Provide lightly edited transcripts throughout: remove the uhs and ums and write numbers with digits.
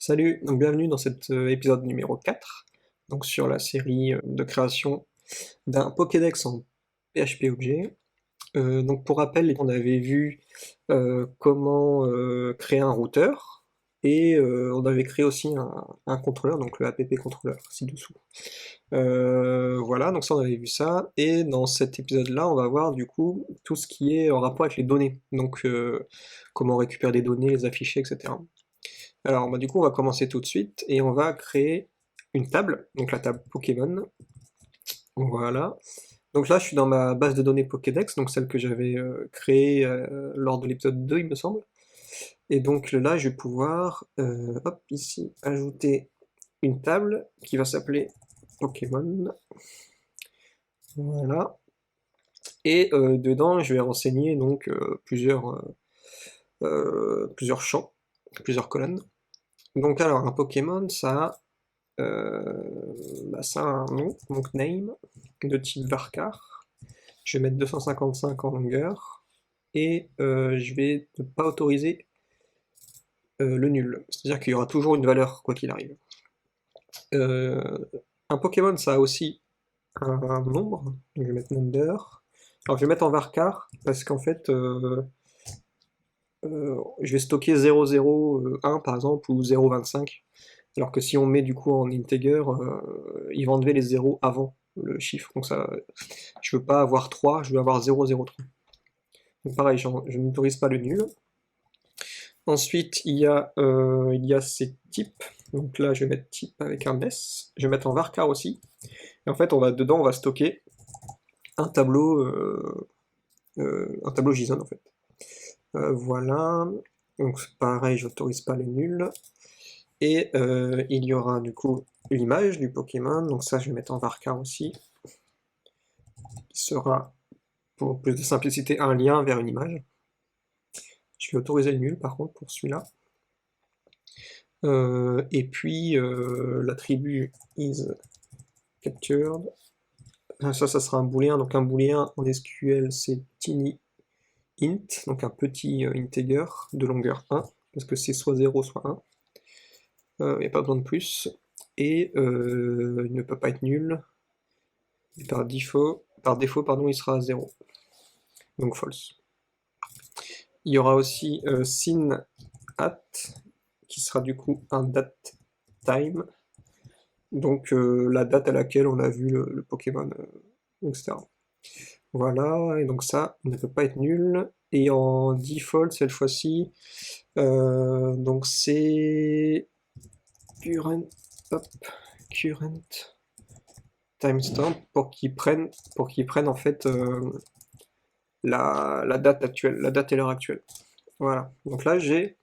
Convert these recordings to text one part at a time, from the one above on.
Salut, donc bienvenue dans cet épisode numéro 4, donc sur la série de création d'un Pokédex en PHP objet. Donc pour rappel, on avait vu comment créer un routeur, et on avait créé aussi un contrôleur, donc le app contrôleur ci-dessous. Voilà, donc ça on avait vu ça, et dans cet épisode-là, on va voir du coup tout ce qui est en rapport avec les données, donc comment récupérer des données, les afficher, etc. Alors, bah, du coup, on va commencer tout de suite et on va créer une table, donc la table Pokémon. Voilà. Donc là, je suis dans ma base de données Pokédex, donc celle que j'avais créée lors de l'épisode 2, il me semble. Et donc là, je vais pouvoir, hop, ici, ajouter une table qui va s'appeler Pokémon. Voilà. Et dedans, je vais renseigner donc plusieurs champs, plusieurs colonnes. Donc alors, un Pokémon, ça a un nom, donc name, de type varchar. Je vais mettre 255 en longueur, et je vais ne pas autoriser le nul. C'est-à-dire qu'il y aura toujours une valeur, quoi qu'il arrive. Euh, un Pokémon, ça a aussi un nombre, donc je vais mettre number. Alors je vais mettre en varchar, parce qu'en fait, je vais stocker 0,01 par exemple, ou 0,25. Alors que si on met du coup en integer, il va enlever les zéros avant le chiffre. Donc ça, je veux pas avoir 3, je veux avoir 0,03. Donc pareil, je n'autorise pas le nul. Ensuite, il y a ces types. Donc là, je vais mettre type avec un S. Je vais mettre en varchar aussi. Et en fait, dedans, on va stocker un tableau JSON en fait. Voilà. Donc pareil, j'autorise pas le nul. Et il y aura du coup l'image du Pokémon. Donc ça, je vais mettre en varchar aussi. Qui sera, pour plus de simplicité, un lien vers une image. Je vais autoriser le nul par contre pour celui-là. Et puis l'attribut is captured. Ça sera un booléen. Donc un booléen en SQL, c'est tiny int, donc un petit integer de longueur 1, parce que c'est soit 0 soit 1. Il n'y a pas besoin de plus. Et il ne peut pas être nul. Et par défaut, pardon, il sera à 0. Donc false. Il y aura aussi sin at, qui sera du coup un date time, donc la date à laquelle on a vu le Pokémon, etc. Voilà, et donc ça ne peut pas être nul. Et en default, cette fois-ci, donc c'est current, hop, current timestamp pour qu'il prenne en fait la date actuelle, la date et l'heure actuelle. Voilà, donc là j'ai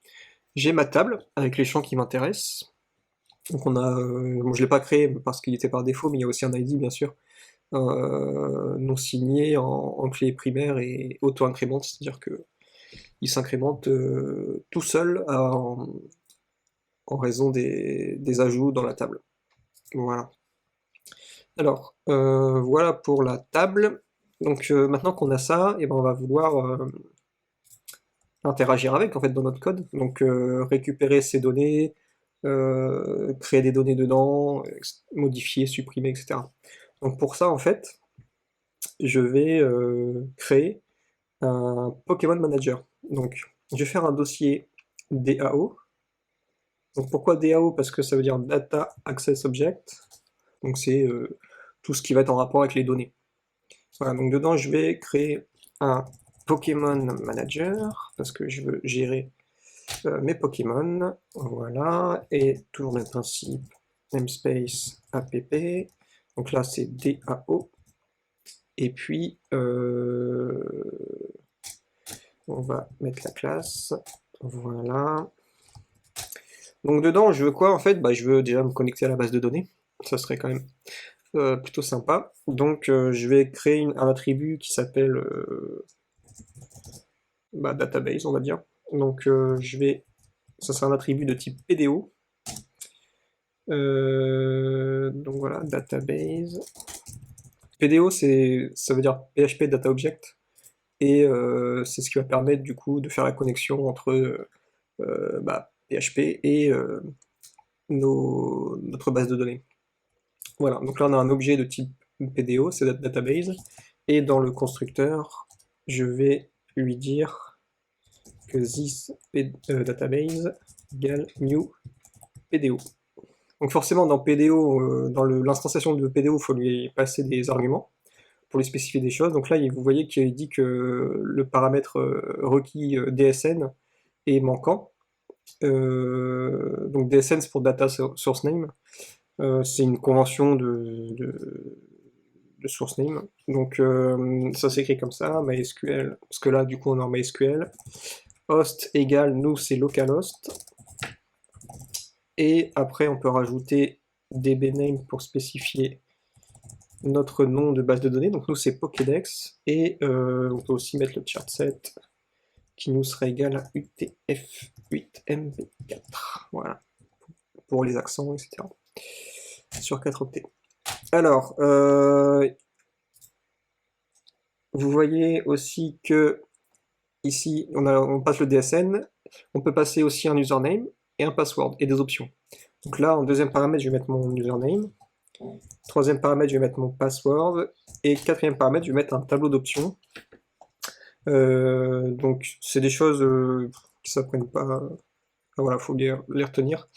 ma table avec les champs qui m'intéressent. Donc bon, je l'ai pas créé parce qu'il était par défaut, mais il y a aussi un ID bien sûr, non signé en clé primaire et auto-incrémente, c'est-à-dire que il s'incrémente tout seul en raison des ajouts dans la table. Voilà. Alors, voilà pour la table. Donc maintenant qu'on a ça, et ben on va vouloir interagir avec en fait dans notre code. Donc récupérer ces données, créer des données dedans, modifier, supprimer, etc. Donc pour ça en fait, je vais créer un Pokémon Manager. Donc je vais faire un dossier DAO. Donc pourquoi DAO? Parce que ça veut dire Data Access Object. Donc c'est tout ce qui va être en rapport avec les données. Voilà, donc dedans je vais créer un Pokémon Manager, parce que je veux gérer mes Pokémon, voilà, et toujours le même principe, namespace app, donc là c'est DAO, et puis on va mettre la classe, voilà. Donc dedans je veux quoi en fait? Bah, je veux déjà me connecter à la base de données, ça serait quand même plutôt sympa. Donc je vais créer un attribut qui s'appelle database, on va dire. Donc ça sera un attribut de type PDO. Donc voilà, database. PDO, ça veut dire PHP Data Object, et c'est ce qui va permettre du coup de faire la connexion entre PHP notre base de données. Voilà, donc là on a un objet de type PDO, c'est database, et dans le constructeur, je vais lui dire que this database égale new PDO. Donc forcément dans PDO, dans l'instanciation de PDO, il faut lui passer des arguments pour lui spécifier des choses. Donc là, vous voyez qu'il dit que le paramètre requis DSN est manquant. Donc DSN c'est pour Data Source Name. C'est une convention de source name. Donc ça s'écrit comme ça, MySQL, parce que là du coup on est en MySQL. Host égale, nous c'est localhost. Et après on peut rajouter dbName pour spécifier notre nom de base de données. Donc nous c'est Pokédex. Et on peut aussi mettre le chartset qui nous serait égal à UTF-8MB4. Voilà. Pour les accents, etc. Sur 4 octets. Alors, vous voyez aussi que ici, on passe le DSN, on peut passer aussi un username et un password, et des options. Donc là, en deuxième paramètre, je vais mettre mon username, troisième paramètre, je vais mettre mon password, et quatrième paramètre, je vais mettre un tableau d'options. Donc, c'est des choses qui ne s'apprennent pas, voilà, il faut les retenir.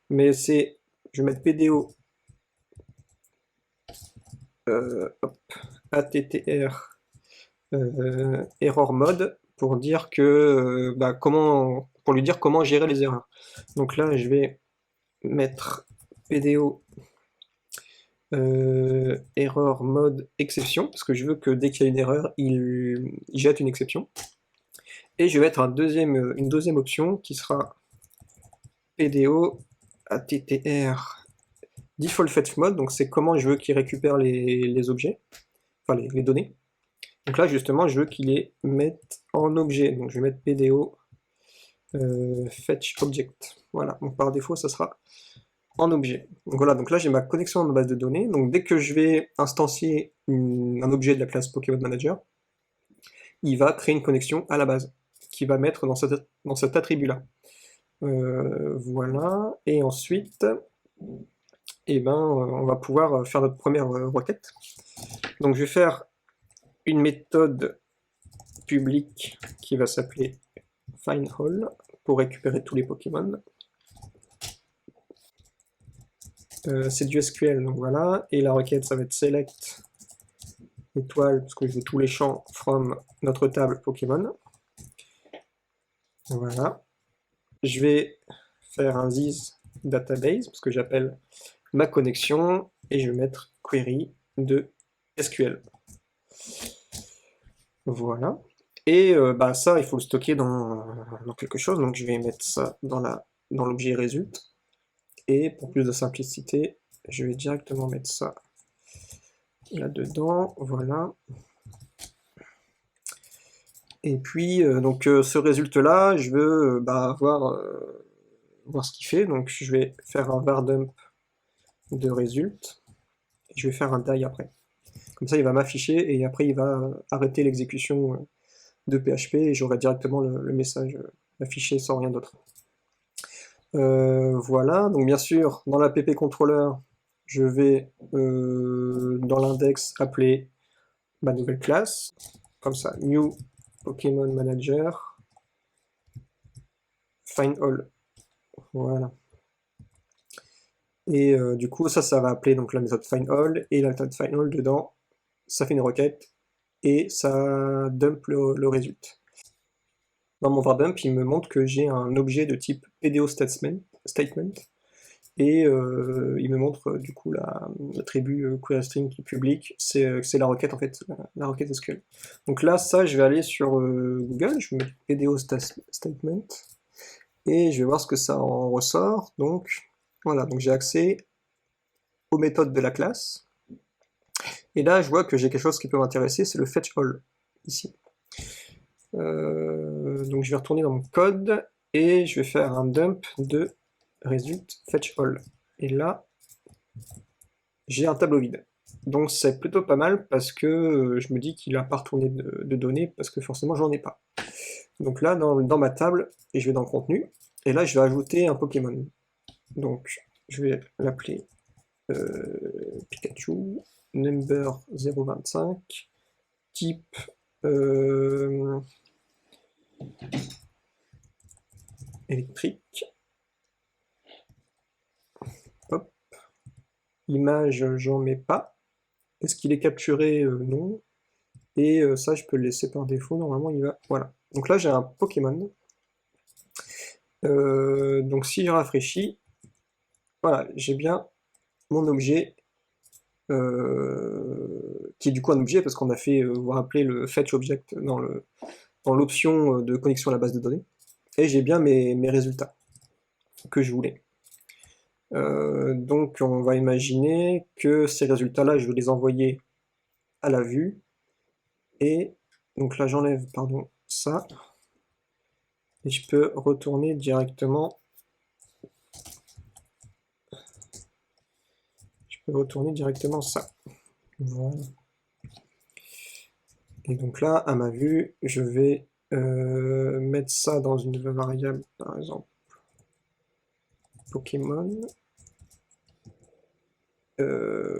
Mais c'est, je vais mettre PDO, attr, error mode, pour dire que pour lui dire comment gérer les erreurs. Donc là, je vais mettre PDO error mode exception, parce que je veux que dès qu'il y a une erreur, il jette une exception. Et je vais mettre une deuxième option qui sera PDO attr default fetch mode, donc c'est comment je veux qu'il récupère les objets, enfin les données. Donc là justement je veux qu'il les mette en objet, donc je vais mettre PDO fetch object. Voilà, donc par défaut ça sera en objet. Donc voilà, donc là j'ai ma connexion à ma base de données, donc dès que je vais instancier un objet de la classe Pokémon Manager, il va créer une connexion à la base, qui va mettre dans cet attribut-là. Voilà, et ensuite, on va pouvoir faire notre première requête. Donc je vais faire une méthode publique qui va s'appeler findAll pour récupérer tous les Pokémon. C'est du SQL, donc voilà, et la requête ça va être select étoile, parce que je veux tous les champs from notre table Pokémon. Voilà. Je vais faire un this database, parce que j'appelle ma connexion, et je vais mettre query de SQL. Voilà. Et ça, il faut le stocker dans quelque chose, donc je vais mettre ça dans l'objet result. Et pour plus de simplicité, je vais directement mettre ça là-dedans, voilà. Et puis, ce résultat-là, je veux voir ce qu'il fait, donc je vais faire un var dump de result, et je vais faire un die après. Comme ça, il va m'afficher, et après, il va arrêter l'exécution de PHP, et j'aurai directement le message affiché sans rien d'autre. Voilà, donc bien sûr, dans la pp controller, je vais dans l'index appeler ma nouvelle classe, comme ça, new Pokémon Manager, findAll. Voilà. Et du coup, ça va appeler donc la méthode findAll, et la méthode findAll dedans, ça fait une requête, et ça dump le résultat. Dans mon var dump, il me montre que j'ai un objet de type PDO statement, et il me montre du coup l'attribut queryString qui est public, c'est la requête en fait, la requête SQL. Donc là, ça, je vais aller sur Google, je vais mettre PDO statement, et je vais voir ce que ça en ressort. Donc voilà, donc j'ai accès aux méthodes de la classe, et là je vois que j'ai quelque chose qui peut m'intéresser, c'est le fetchAll, ici. Donc je vais retourner dans mon code, et je vais faire un dump de result fetchAll. Et là, j'ai un tableau vide. Donc c'est plutôt pas mal, parce que je me dis qu'il n'a pas retourné de données, parce que forcément j'en ai pas. Donc là, dans ma table, et je vais dans le contenu, et là je vais ajouter un Pokémon. Donc je vais l'appeler Pikachu, number 025, type électrique. Hop. Image, j'en mets pas. Est-ce qu'il est capturé? Non. Et ça, je peux le laisser par défaut. Normalement, il va. Voilà. Donc là, j'ai un Pokémon. Donc si je rafraîchis, voilà, j'ai bien mon objet, qui est du coup un objet parce qu'on a fait, vous vous rappelez, le fetch object dans l'option de connexion à la base de données. Et j'ai bien mes résultats que je voulais. Donc on va imaginer que ces résultats-là, je vais les envoyer à la vue. Et donc là, j'enlève, pardon, ça. Et je peux retourner directement. Ça. Voilà. Et donc là, à ma vue, je vais mettre ça dans une nouvelle variable, par exemple, Pokémon,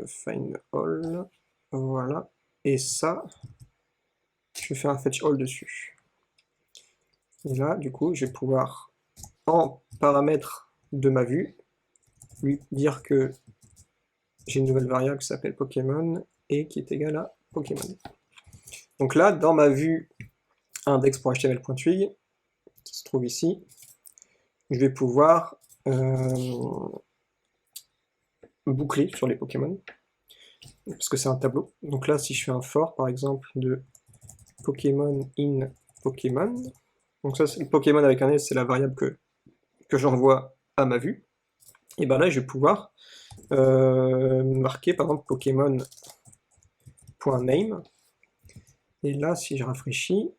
find all, voilà. Et ça, je vais faire un fetch all dessus. Et là, du coup, je vais pouvoir, en paramètre de ma vue, lui dire que j'ai une nouvelle variable qui s'appelle Pokémon et qui est égale à Pokémon. Donc là, dans ma vue index.html.twig, qui se trouve ici, je vais pouvoir boucler sur les Pokémon, parce que c'est un tableau. Donc là, si je fais un for, par exemple, de Pokémon in Pokémon, donc ça, c'est le Pokémon avec un S, c'est la variable que j'envoie à ma vue, et ben là, je vais pouvoir marquer, par exemple, Pokémon.name, et là, si je rafraîchis,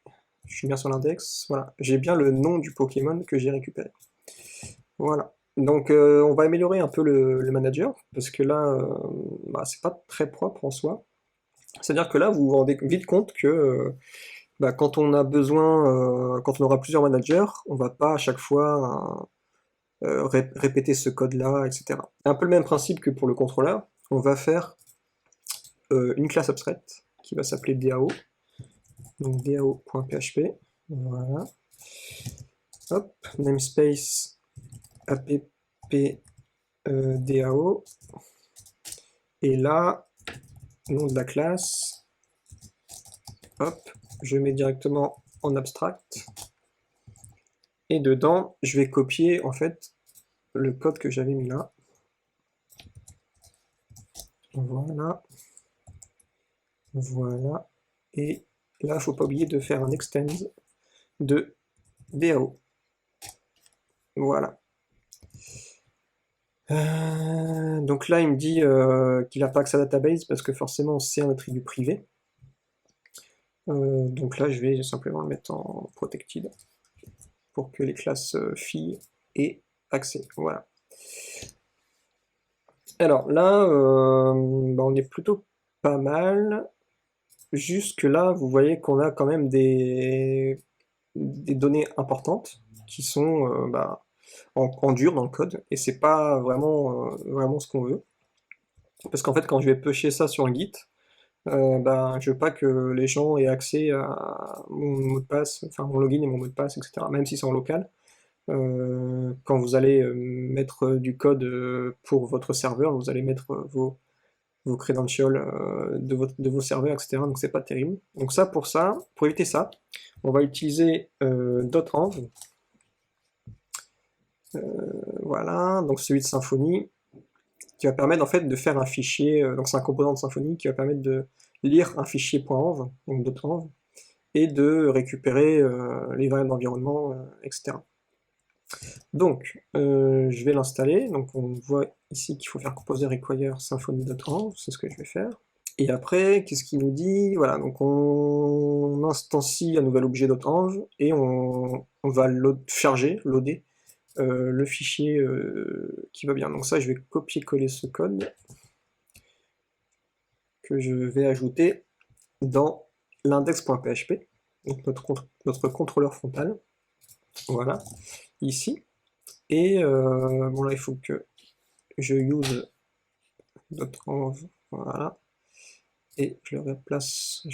je suis bien sur l'index, voilà, j'ai bien le nom du Pokémon que j'ai récupéré. Voilà. Donc on va améliorer un peu le manager, parce que là, c'est pas très propre en soi. C'est-à-dire que là, vous vous rendez vite compte que quand on a besoin, quand on aura plusieurs managers, on va pas à chaque fois répéter ce code-là, etc. Un peu le même principe que pour le contrôleur, on va faire une classe abstraite qui va s'appeler DAO, donc dao.php, voilà. Hop, namespace app DAO, et là, nom de la classe, hop, je mets directement en abstract, et dedans, je vais copier en fait le code que j'avais mis là. Voilà. Voilà. Et là, il ne faut pas oublier de faire un extend de DAO. Voilà. Donc là, il me dit qu'il n'a pas accès à la database parce que forcément, c'est un attribut privé. Donc là, je vais simplement le mettre en protected pour que les classes filles aient accès. Voilà. Alors là, on est plutôt pas mal. Jusque là, vous voyez qu'on a quand même des données importantes qui sont en dur dans le code, et c'est pas vraiment ce qu'on veut. Parce qu'en fait, quand je vais pusher ça sur le Git, je veux pas que les gens aient accès à mon mot de passe, enfin mon login et mon mot de passe, etc., même si c'est en local. Quand vous allez mettre du code pour votre serveur, vous allez mettre vos credentials de vos serveurs, etc. Donc c'est pas terrible. Donc ça, pour éviter ça, on va utiliser .env. Voilà, donc celui de Symfony, qui va permettre en fait de faire un fichier, donc c'est un composant de Symfony qui va permettre de lire un fichier .env, donc .env, et de récupérer les variables d'environnement, etc. Donc, je vais l'installer, donc on voit ici qu'il faut faire composer require symfony.env, c'est ce que je vais faire. Et après, qu'est-ce qu'il nous dit? Voilà, donc on instancie un nouvel objet .env, et on va loader le fichier qui va bien. Donc ça, je vais copier-coller ce code que je vais ajouter dans l'index.php, donc notre contrôleur frontal, voilà, ici. Et bon là, il faut que je use .env, voilà, et je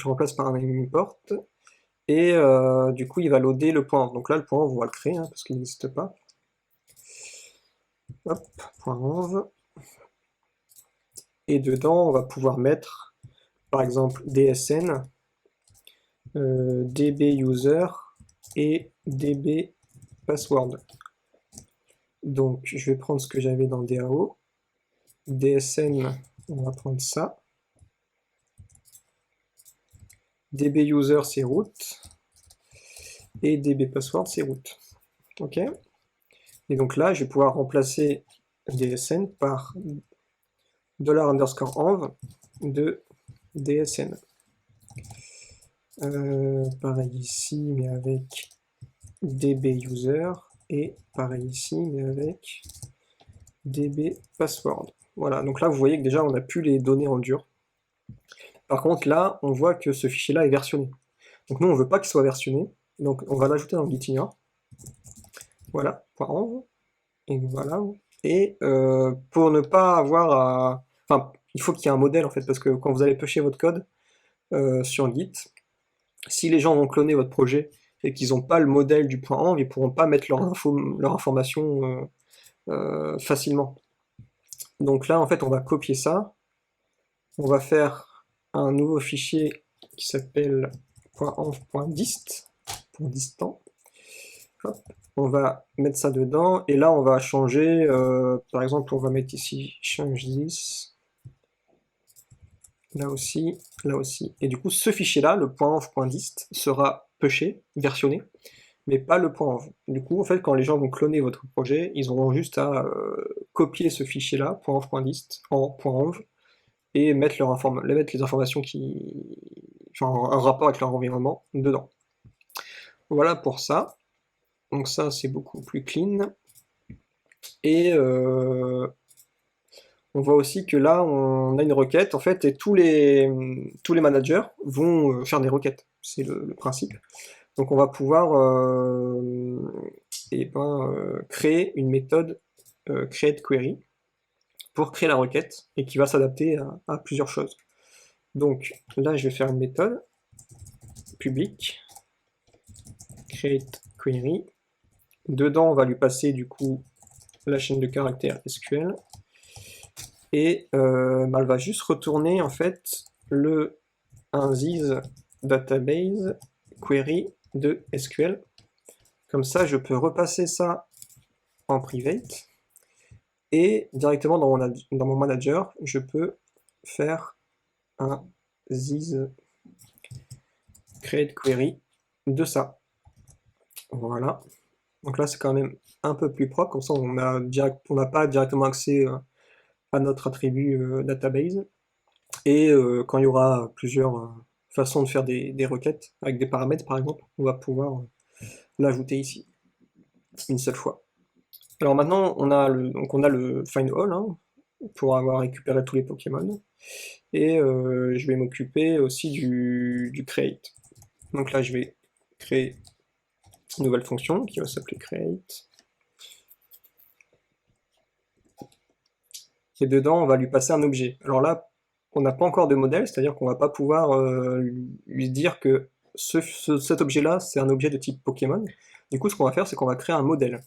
remplace par un import, et du coup il va loader le point .env. Donc là le point .env on va le créer, hein, parce qu'il n'existe pas. Hop, point .env, et dedans on va pouvoir mettre par exemple dsn, dbuser et dbpassword. Donc je vais prendre ce que j'avais dans DAO, dsn, on va prendre ça, dbuser c'est root, et dbpassword c'est root. Ok. Et donc là je vais pouvoir remplacer dsn par $_env de dsn. Pareil ici, mais avec dbuser, et pareil ici, mais avec dbpassword. Voilà, donc là vous voyez que déjà on n'a plus les données en dur. Par contre là, on voit que ce fichier-là est versionné. Donc nous on veut pas qu'il soit versionné, donc on va l'ajouter dans Gitignore. Voilà, .env, et voilà. Et pour ne pas avoir à... Enfin, il faut qu'il y ait un modèle en fait, parce que quand vous allez pusher votre code sur Git, si les gens vont cloner votre projet et qu'ils n'ont pas le modèle du .env, ils ne pourront pas mettre leur information facilement. Donc là, en fait, on va copier ça. On va faire un nouveau fichier qui s'appelle .env.dist, pour distant. Hop. On va mettre ça dedans, et là, on va changer, par exemple, on va mettre ici change this. Là aussi, là aussi. Et du coup, ce fichier-là, le .env.dist, sera pushé, versionné, mais pas le .env. Du coup, en fait, quand les gens vont cloner votre projet, ils auront juste à copier ce fichier-là, .env.dist, en .env, et mettre les informations enfin, en rapport avec leur environnement dedans. Voilà pour ça. Donc ça, c'est beaucoup plus clean. Et on voit aussi que là, on a une requête, en fait, et tous les managers vont faire des requêtes. C'est le principe. Donc on va pouvoir créer une méthode createQuery pour créer la requête, et qui va s'adapter à plusieurs choses. Donc là, je vais faire une méthode publique createQuery. Dedans, on va lui passer du coup la chaîne de caractères SQL, et elle va juste retourner en fait un this database query de SQL. Comme ça, je peux repasser ça en private, et directement dans mon manager, je peux faire un this create query de ça. Voilà. Donc là, c'est quand même un peu plus propre, comme ça on n'a pas directement accès à notre attribut database. Et quand il y aura plusieurs façons de faire des requêtes, avec des paramètres par exemple, on va pouvoir l'ajouter ici, une seule fois. Alors maintenant, on a le find all, hein, pour avoir récupéré tous les Pokémon. Et je vais m'occuper aussi du create. Donc là, je vais créer une nouvelle fonction qui va s'appeler create. Et dedans, on va lui passer un objet. Alors là, on n'a pas encore de modèle, c'est-à-dire qu'on va pas pouvoir lui dire que cet objet-là, c'est un objet de type Pokémon. Du coup, ce qu'on va faire, c'est qu'on va créer un modèle.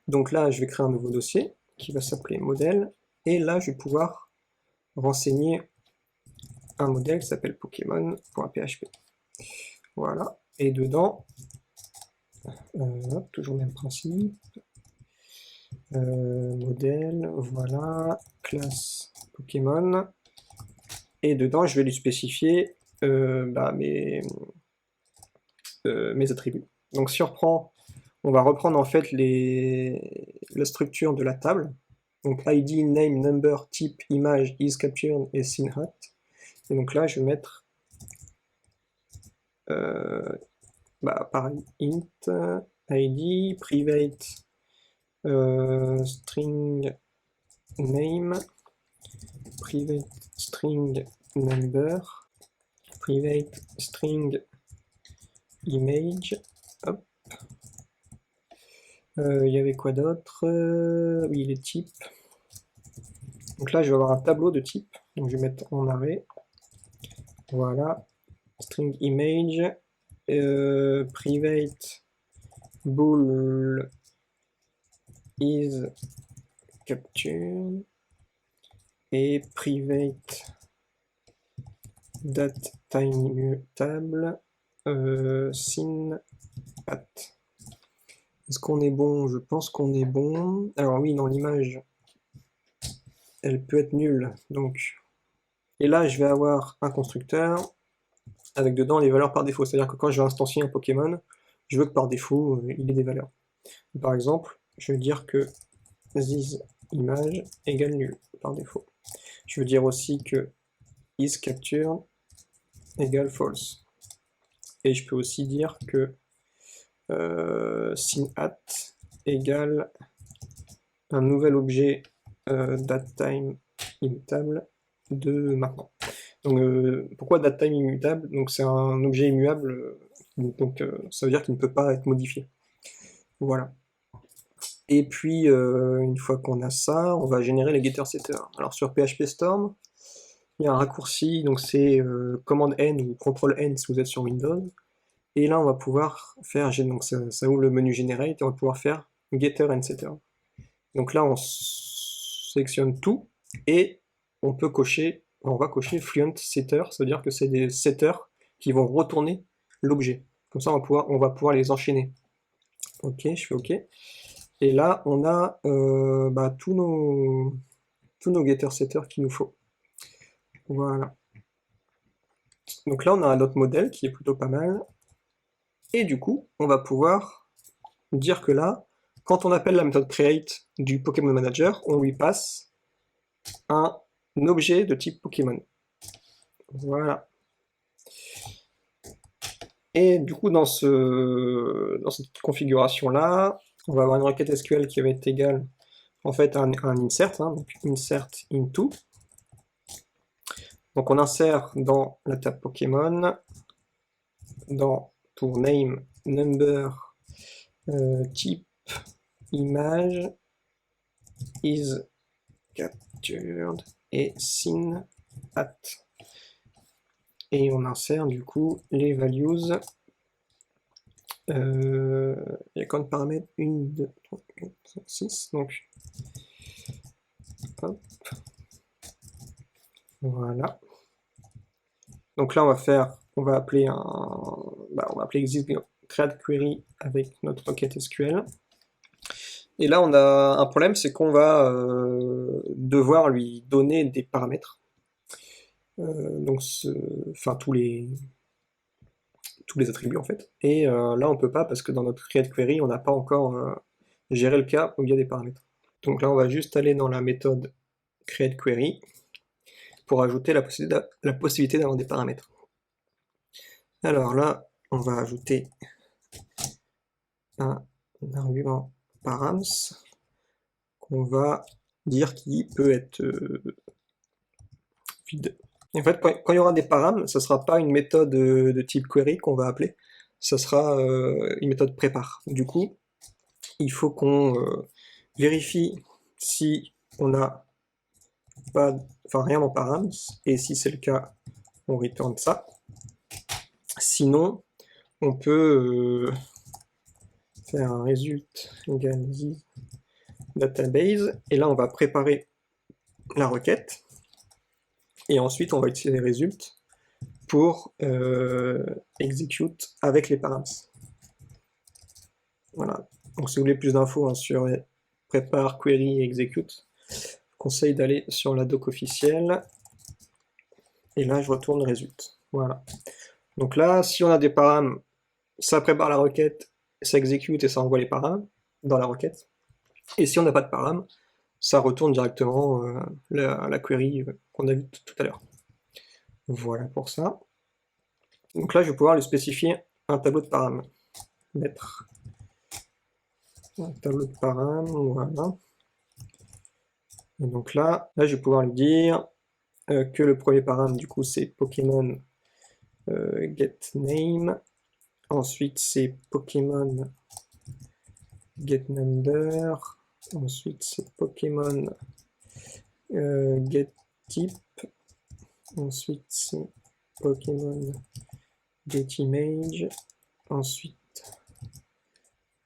Donc là, je vais créer un nouveau dossier qui va s'appeler modèle, et là, je vais pouvoir renseigner un modèle qui s'appelle Pokémon.php. Voilà, et dedans, toujours le même principe, modèle, voilà, classe Pokémon, et dedans, je vais lui spécifier mes attributs. Donc si on va reprendre en fait la structure de la table. Donc ID, name, number, type, image, is captured et scene hat. Et donc là, je vais mettre pareil, int, ID, private, string name, private string number, private string image. Hop. Il y avait quoi d'autre? Oui, les types. Donc là, je vais avoir un tableau de type. Donc je vais mettre en arrêt. Voilà. String image. Private bool is captured. Et private datetime immutable sin at. Est-ce qu'on est bon? Je pense qu'on est bon. Alors oui, dans l'image, elle peut être nulle. Donc, et là, je vais avoir un constructeur avec dedans les valeurs par défaut. C'est-à-dire que quand je vais instancier un Pokémon, je veux que par défaut, il ait des valeurs. Par exemple, je veux dire que this image égale nul par défaut. Je veux dire aussi que is captured égale false. Et je peux aussi dire que sin at égale un nouvel objet datetime immutable de maintenant. Donc pourquoi datetime immutable? Donc c'est un objet immuable, donc ça veut dire qu'il ne peut pas être modifié. Voilà. Et puis une fois qu'on a ça, on va générer les getter-setters. Alors sur PHP Storm, il y a un raccourci, donc c'est commande N ou contrôle N si vous êtes sur Windows. Et là on va pouvoir faire, donc ça ouvre le menu generate, et on va pouvoir faire getter and setter. Donc là on sélectionne tout, et on peut cocher, on va cocher fluent setter, ça veut dire que c'est des setters qui vont retourner l'objet. Comme ça on va pouvoir les enchaîner. Ok, je fais ok. Et là on a tous nos getter-setters qu'il nous faut. Voilà. Donc là on a un autre modèle qui est plutôt pas mal. Et du coup, on va pouvoir dire que là, quand on appelle la méthode create du Pokémon Manager, on lui passe un objet de type Pokémon. Voilà. Et du coup, dans cette configuration-là, on va avoir une requête SQL qui va être égale en fait à un insert, donc insert into. Donc on insère dans la table Pokémon, dans pour name, number, type, image, is captured et sin at. Et on insère du coup les values. Il y a combien de paramètres? 1, 2, 3, 4, 5, 6. Donc, hop. Voilà. Donc là, on va appeler exist create query avec notre requête SQL. Et là, on a un problème, c'est qu'on va devoir lui donner des paramètres. Donc, enfin tous les attributs en fait. Et là, on peut pas parce que dans notre create query, on n'a pas encore géré le cas où il y a des paramètres. Donc là, on va juste aller dans la méthode create query pour ajouter la possibilité d'avoir des paramètres. Alors là, on va ajouter un argument params qu'on va dire qui peut être vide. En fait, quand il y aura des params, ça ne sera pas une méthode de type query qu'on va appeler, ça sera une méthode prépare. Du coup, il faut qu'on vérifie si on n'a pas, rien en params, et si c'est le cas, on return ça. Sinon, on peut faire un result égale database, et là on va préparer la requête, et ensuite on va utiliser les results pour execute avec les params. Voilà. Donc si vous voulez plus d'infos sur prépare, query et execute, je conseille d'aller sur la doc officielle, et là je retourne result. Voilà. Donc là, si on a des params, ça prépare la requête, ça exécute et ça envoie les params dans la requête. Et si on n'a pas de param, ça retourne directement la query qu'on a vue tout à l'heure. Voilà pour ça. Donc là, je vais pouvoir lui spécifier un tableau de param. Mettre un tableau de param, voilà. Et donc là, je vais pouvoir lui dire que le premier param, du coup, c'est Pokémon getName. Ensuite, c'est Pokémon getNumber. Ensuite, c'est Pokémon get type, ensuite c'est Pokémon get image, ensuite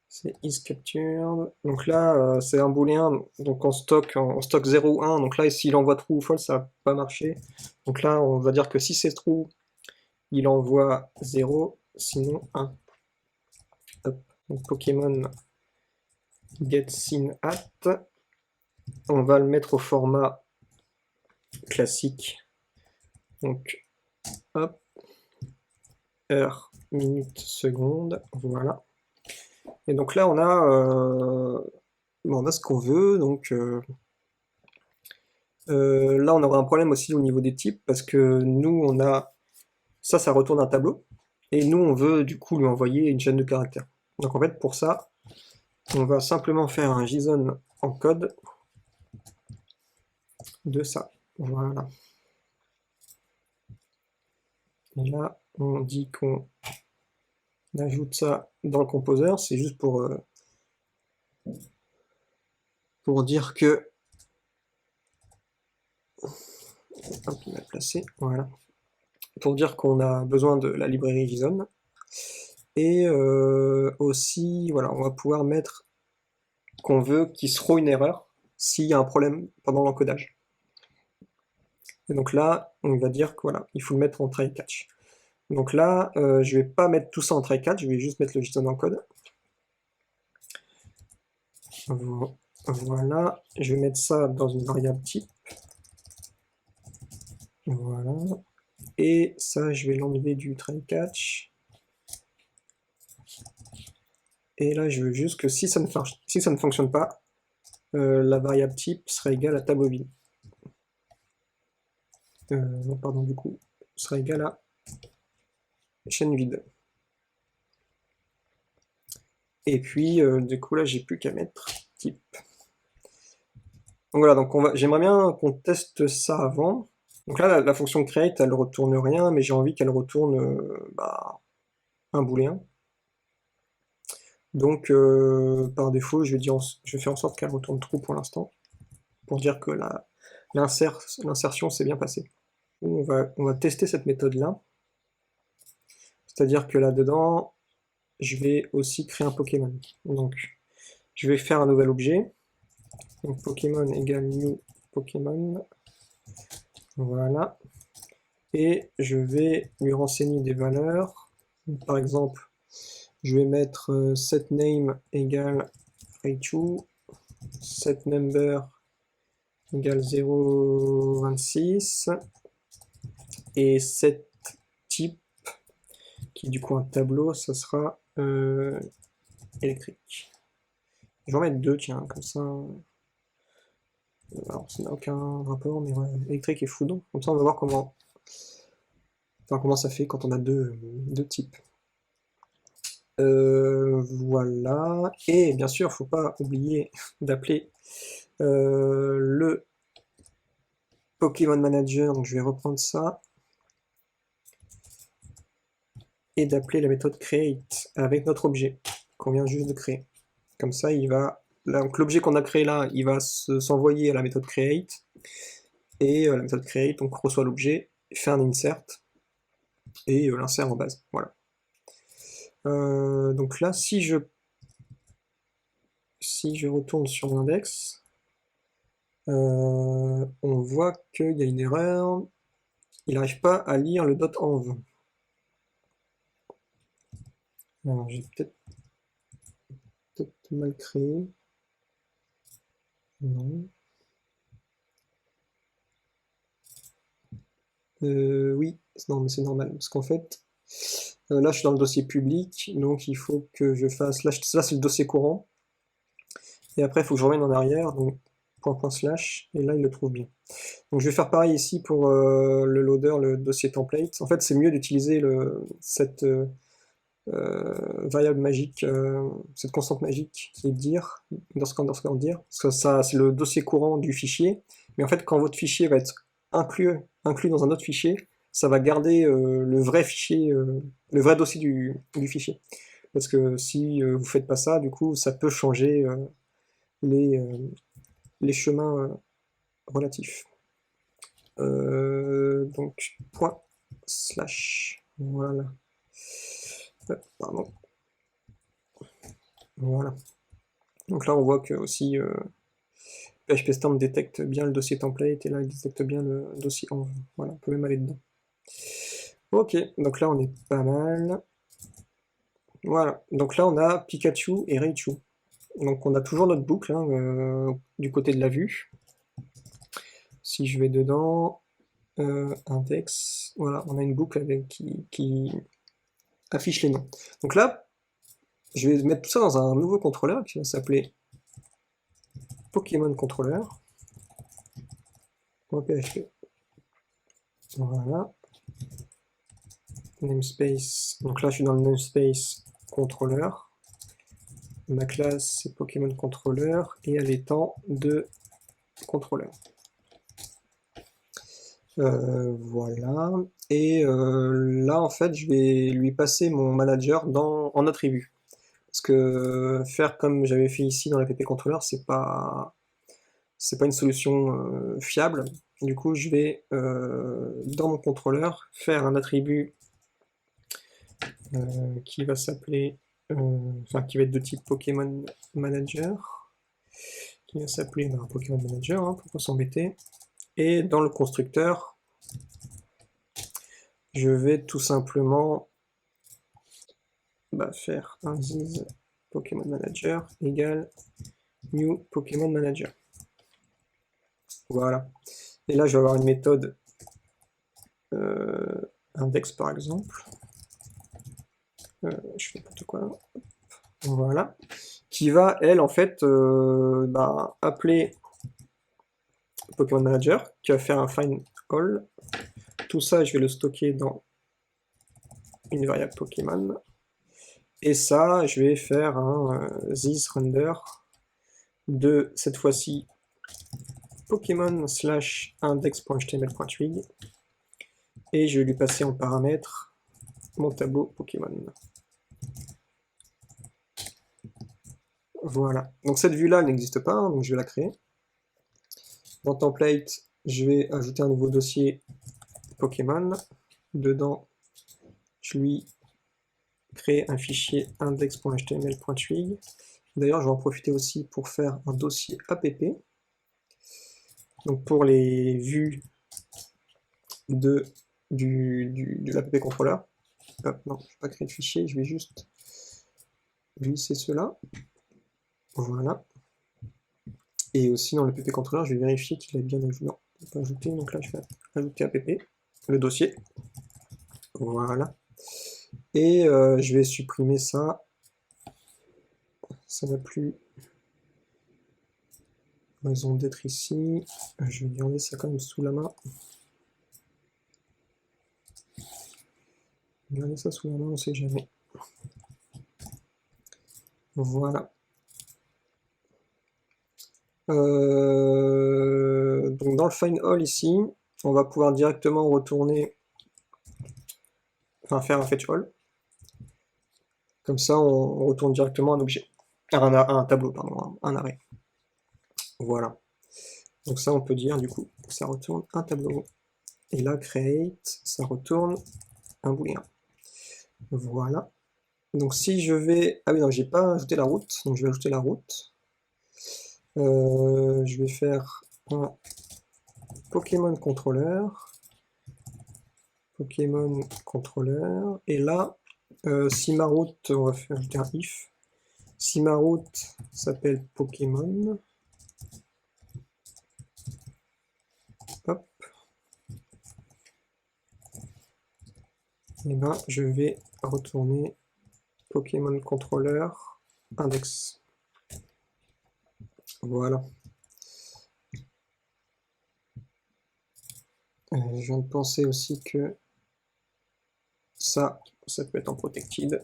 c'est is captured. Donc là, c'est un booléen, donc en stock 0 ou 1. Donc là, s'il envoie true ou false, ça va pas marcher. Donc là, on va dire que si c'est true, il envoie 0, sinon 1. Hop. Donc Pokémon get seen at. On va le mettre au format classique. Donc, hop, heure, minute, seconde, voilà. Et donc là, on a ce qu'on veut. Donc là, on aura un problème aussi au niveau des types parce que nous, on a ça retourne un tableau. Et nous, on veut du coup lui envoyer une chaîne de caractères. Donc en fait, pour ça, on va simplement faire un JSON en code de ça. Voilà. Et là, on dit qu'on ajoute ça dans le composer, c'est juste pour dire que... Hop, il va placer, voilà. Pour dire qu'on a besoin de la librairie JSON. Et aussi, voilà, on va pouvoir mettre qu'on veut qu'il se throw une erreur s'il y a un problème pendant l'encodage. Et donc là, on va dire que voilà, il faut le mettre en try catch. Donc là, je vais pas mettre tout ça en try catch, je vais juste mettre le JSON en code. Voilà, je vais mettre ça dans une variable type. Voilà. Et ça, je vais l'enlever du try catch. Et là, je veux juste que si ça ne fonctionne pas, la variable type sera égale à tableau vide. Non, pardon, du coup, sera égale à chaîne vide. Et puis, du coup, là, j'ai plus qu'à mettre type. Donc voilà, donc j'aimerais bien qu'on teste ça avant. Donc là, la fonction create, elle retourne rien, mais j'ai envie qu'elle retourne un booléen. Donc, par défaut, je vais faire en sorte qu'elle retourne true pour l'instant, pour dire que l'insertion s'est bien passée. On va tester cette méthode-là. C'est-à-dire que là-dedans, je vais aussi créer un Pokémon. Donc, je vais faire un nouvel objet. Donc, Pokémon égale new Pokémon. Voilà. Et je vais lui renseigner des valeurs. Donc, par exemple, je vais mettre setName égale Raichu, setNumber égale 0,26 et setType, qui est du coup un tableau, ça sera électrique. Je vais en mettre deux, tiens, comme ça. Alors, ça n'a aucun rapport, mais ouais, électrique et foudre. Comme ça, on va voir comment ça fait quand on a deux types. Voilà. Et bien sûr, faut pas oublier d'appeler le Pokémon Manager. Donc, je vais reprendre ça. Et d'appeler la méthode create avec notre objet qu'on vient juste de créer. Comme ça, donc l'objet qu'on a créé là, il va s'envoyer à la méthode create, et la méthode create donc reçoit l'objet, fait un insert, et l'insère en base. Voilà. Donc là, si je retourne sur l'index, on voit qu'il y a une erreur, il n'arrive pas à lire le .env. Alors j'ai peut-être mal créé. Non. Oui, non, mais c'est normal, parce qu'en fait, là je suis dans le dossier public, donc il faut que je fasse, là c'est le dossier courant, et après il faut que je revienne en arrière, donc // et là il le trouve bien. Donc je vais faire pareil ici pour le loader, le dossier template. En fait c'est mieux d'utiliser cette variable magique, cette constante magique qui est dir, underscore dir, parce que ça c'est le dossier courant du fichier, mais en fait quand votre fichier va être inclus dans un autre fichier, ça va garder le vrai fichier, le vrai dossier du fichier. Parce que si vous faites pas ça, du coup ça peut changer les chemins relatif. Donc point slash, voilà. Pardon. Voilà. Donc là on voit que aussi PHP Storm détecte bien le dossier template et là il détecte bien le dossier env. Voilà, on peut même aller dedans. Ok, donc là on est pas mal. Voilà, donc là on a Pikachu et Raichu. Donc on a toujours notre boucle hein, du côté de la vue. Si je vais dedans, index, voilà, on a une boucle avec, qui affiche les noms. Donc là, je vais mettre tout ça dans un nouveau contrôleur qui va s'appeler Pokémon Controller. PHP. Voilà. Namespace. Donc là, je suis dans le namespace controller. Ma classe, c'est Pokémon Controller et elle étend de contrôleur. Voilà. Et là, en fait, je vais lui passer mon manager en attribut. Parce que faire comme j'avais fait ici dans la pp controller, c'est pas une solution fiable. Du coup, je vais dans mon contrôleur faire un attribut qui va s'appeler, enfin qui va être de type Pokémon Manager, qui va s'appeler Pokémon Manager, hein, pour pas s'embêter. Et dans le constructeur, je vais tout simplement faire un this Pokémon Manager égale new Pokémon Manager. Voilà. Et là, je vais avoir une méthode index par exemple. Je fais n'importe quoi. Voilà. Qui va, elle, en fait, appeler Pokémon Manager, qui va faire un find all. Tout ça, je vais le stocker dans une variable Pokémon. Et ça, je vais faire un this render de, cette fois-ci, Pokémon slash index.html.twig. Et je vais lui passer en paramètre mon tableau Pokémon. Voilà. Donc cette vue-là n'existe pas, hein, donc je vais la créer. Dans template, je vais ajouter un nouveau dossier Pokémon. Dedans, je lui crée un fichier index.html.twig. D'ailleurs, je vais en profiter aussi pour faire un dossier app. Donc pour les vues de l'app controller. Hop, non, je ne vais pas créer de fichier, je vais juste glisser cela. Voilà. Et aussi dans le pp controller, je vais vérifier qu'il est bien ajouté. Non, il n'est pas ajouté, donc là je vais ajouter app, le dossier. Voilà. Et je vais supprimer ça. Ça n'a plus raison d'être ici. Je vais garder ça quand même sous la main. Garder ça sous la main, on ne sait jamais. Voilà. Donc dans le find all ici, on va pouvoir directement retourner, faire un fetch all. Comme ça, on retourne directement un objet, un tableau, pardon, un array. Voilà. Donc ça, on peut dire du coup, ça retourne un tableau. Et là, create, ça retourne un booléen. Voilà. Donc si je vais... Ah oui, non, j'ai pas ajouté la route, donc je vais ajouter la route. Je vais faire un Pokémon Controller. Pokémon Controller. Et là, si ma route, on va faire ajouter un if. Si ma route s'appelle Pokémon, hop, et ben je vais retourner Pokémon Controller index. Voilà. Je viens de penser aussi que ça peut être en protected.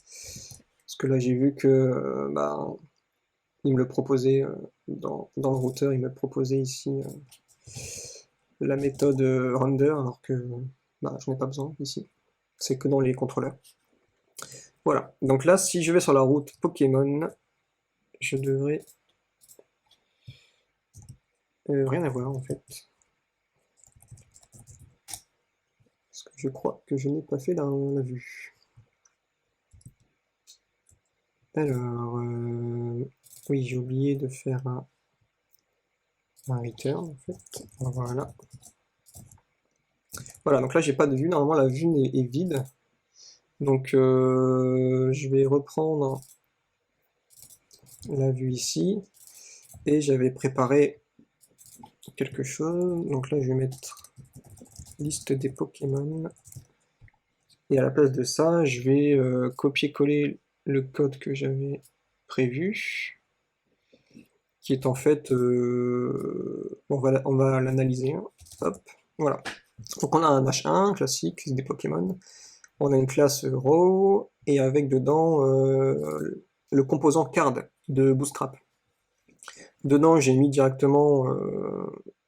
Parce que là j'ai vu que il me le proposait dans le routeur, il m'a proposé ici la méthode render, alors que je n'ai pas besoin ici. C'est que dans les contrôleurs. Voilà, donc là si je vais sur la route Pokémon, je devrais Rien à voir en fait. Parce que je crois que je n'ai pas fait la vue. Alors, oui, j'ai oublié de faire un return en fait. Voilà. Voilà, donc là j'ai pas de vue. Normalement la vue est vide. Donc je vais reprendre la vue ici. Et j'avais préparé quelque chose. Donc là je vais mettre liste des Pokémon. Et à la place de ça, je vais copier-coller le code que j'avais prévu, qui est en fait, on va l'analyser. Hop, voilà. Donc on a un H1 classique, des Pokémon. On a une classe Raw et avec dedans le composant card de Bootstrap. Dedans, j'ai mis directement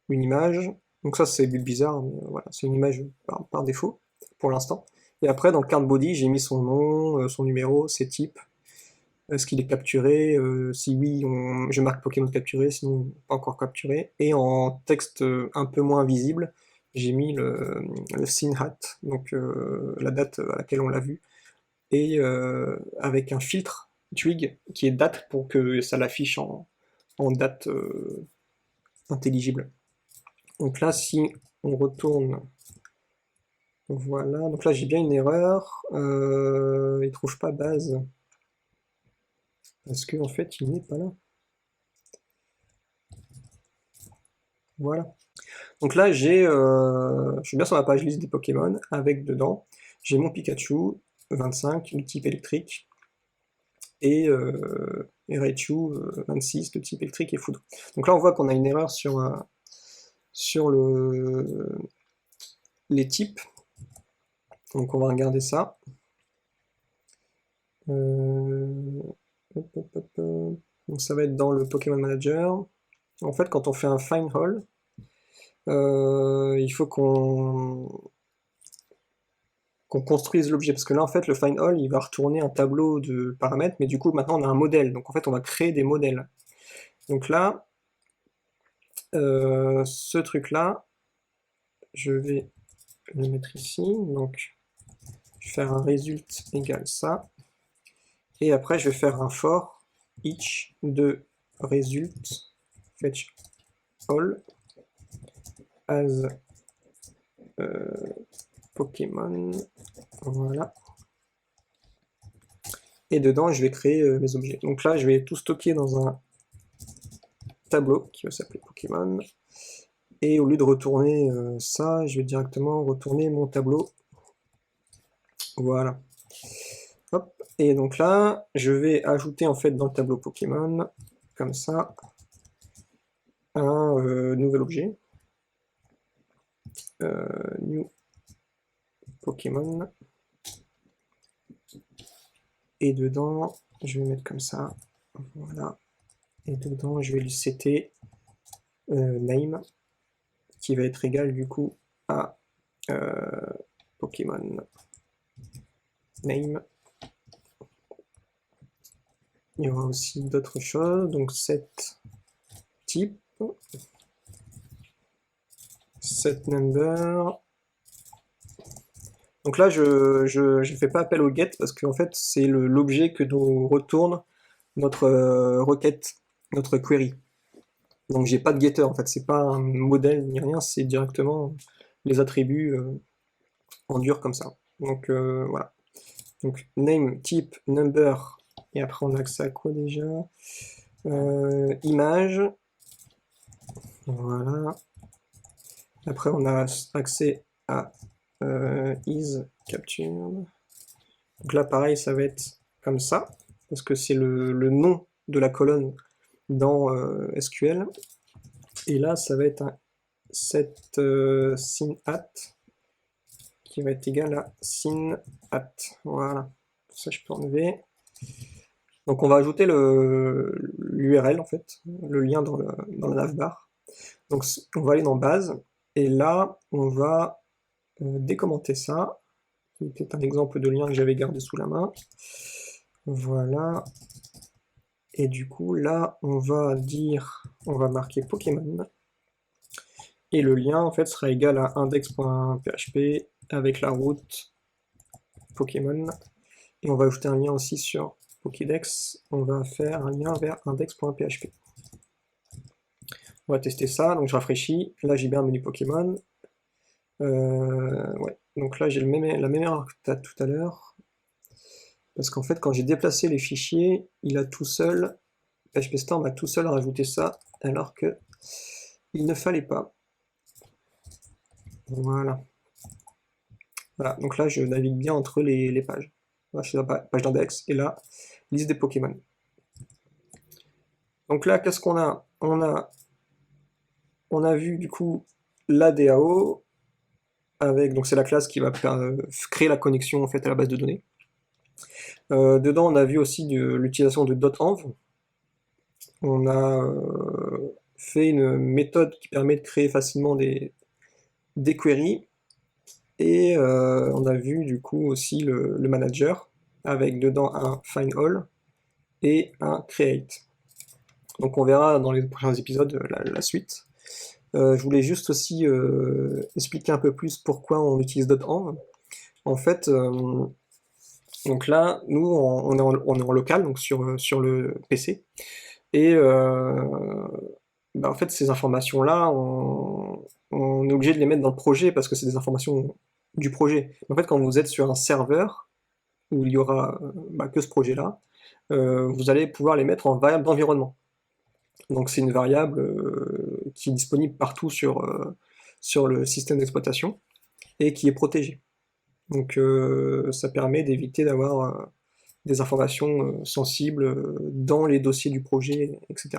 une image. Donc ça, c'est bizarre, mais voilà, c'est une image par défaut pour l'instant. Et après, dans le card body, j'ai mis son nom, son numéro, ses types, est-ce qu'il est capturé, si oui, je marque Pokémon capturé, sinon pas encore capturé. Et en texte un peu moins visible, j'ai mis le scene hat, donc la date à laquelle on l'a vu, et avec un filtre twig qui est date pour que ça l'affiche en date intelligible. Donc là, si on retourne, voilà, donc là j'ai bien une erreur, il trouve pas base, parce qu'en fait il n'est pas là. Voilà. Donc là je suis bien sur la page liste des Pokémon, avec dedans, j'ai mon Pikachu, 25, du type électrique, et Raichu, 26, de type électrique et foudre. Donc là on voit qu'on a une erreur sur les types, donc on va regarder ça. Donc ça va être dans le Pokémon Manager. En fait, quand on fait un find all, il faut qu'on construise l'objet, parce que là en fait le find all il va retourner un tableau de paramètres, mais du coup maintenant on a un modèle, donc en fait on va créer des modèles. Donc là, ce truc là, je vais le mettre ici, donc je vais faire un result égale ça, et après je vais faire un for each de result fetch all as Pokémon, voilà. Et dedans, je vais créer mes objets. Donc là, je vais tout stocker dans un tableau qui va s'appeler Pokémon. Et au lieu de retourner ça, je vais directement retourner mon tableau. Voilà. Hop. Et donc là, je vais ajouter en fait dans le tableau Pokémon, comme ça, un nouvel objet. New Pokémon. Et dedans, je vais mettre comme ça. Voilà. Et dedans, je vais lui setter name, qui va être égal du coup à Pokémon name. Il y aura aussi d'autres choses, donc set type, set number. Donc là, je fais pas appel au get parce qu'en fait, c'est l'objet que nous retourne notre requête, notre query. Donc j'ai pas de getter en fait, c'est pas un modèle ni rien, c'est directement les attributs en dur comme ça. Donc voilà. Donc name, type, number, et après on a accès à quoi déjà? Image, voilà. Après on a accès à is captured. Donc là pareil, ça va être comme ça, parce que c'est le nom de la colonne dans SQL. Et là ça va être un set sin at qui va être égal à sin at. Voilà. Ça je peux enlever. Donc on va ajouter l'URL en fait, le lien dans la navbar. Donc on va aller dans base, et là on va décommenter ça, qui était un exemple de lien que j'avais gardé sous la main. Voilà. Et du coup là on va marquer Pokémon. et le lien en fait sera égal à index.php avec la route Pokémon, et on va ajouter un lien aussi sur Pokédex, on va faire un lien vers index.php. On va tester ça, donc je rafraîchis, là j'ai bien un menu Pokémon, ouais, donc là j'ai la même erreur que tout à l'heure, parce qu'en fait quand j'ai déplacé les fichiers, il a tout seul, PHP Storm a tout seul rajouté ça, alors que il ne fallait pas. Voilà. Voilà, donc là je navigue bien entre les pages. Là je suis dans la page d'index, et là, liste des Pokémon. Donc là, qu'est-ce qu'on a? On a vu du coup l'ADAO, avec, donc c'est la classe qui va créer la connexion en fait à la base de données. Dedans, on a vu aussi l'utilisation de .env. On a fait une méthode qui permet de créer facilement des queries. Et on a vu du coup aussi le manager, avec dedans un find all et un create. Donc on verra dans les prochains épisodes la suite. Je voulais juste aussi expliquer un peu plus pourquoi on utilise .env. En fait, donc là, nous, on est en local, donc sur le PC, et bah, en fait, ces informations-là, on est obligé de les mettre dans le projet parce que c'est des informations du projet. En fait, quand vous êtes sur un serveur où il y aura bah, que ce projet-là, vous allez pouvoir les mettre en variable d'environnement. Donc c'est une variable qui est disponible partout sur le système d'exploitation et qui est protégée. Donc ça permet d'éviter d'avoir des informations sensibles dans les dossiers du projet, etc.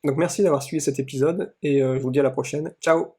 Donc merci d'avoir suivi cet épisode et je vous dis à la prochaine. Ciao!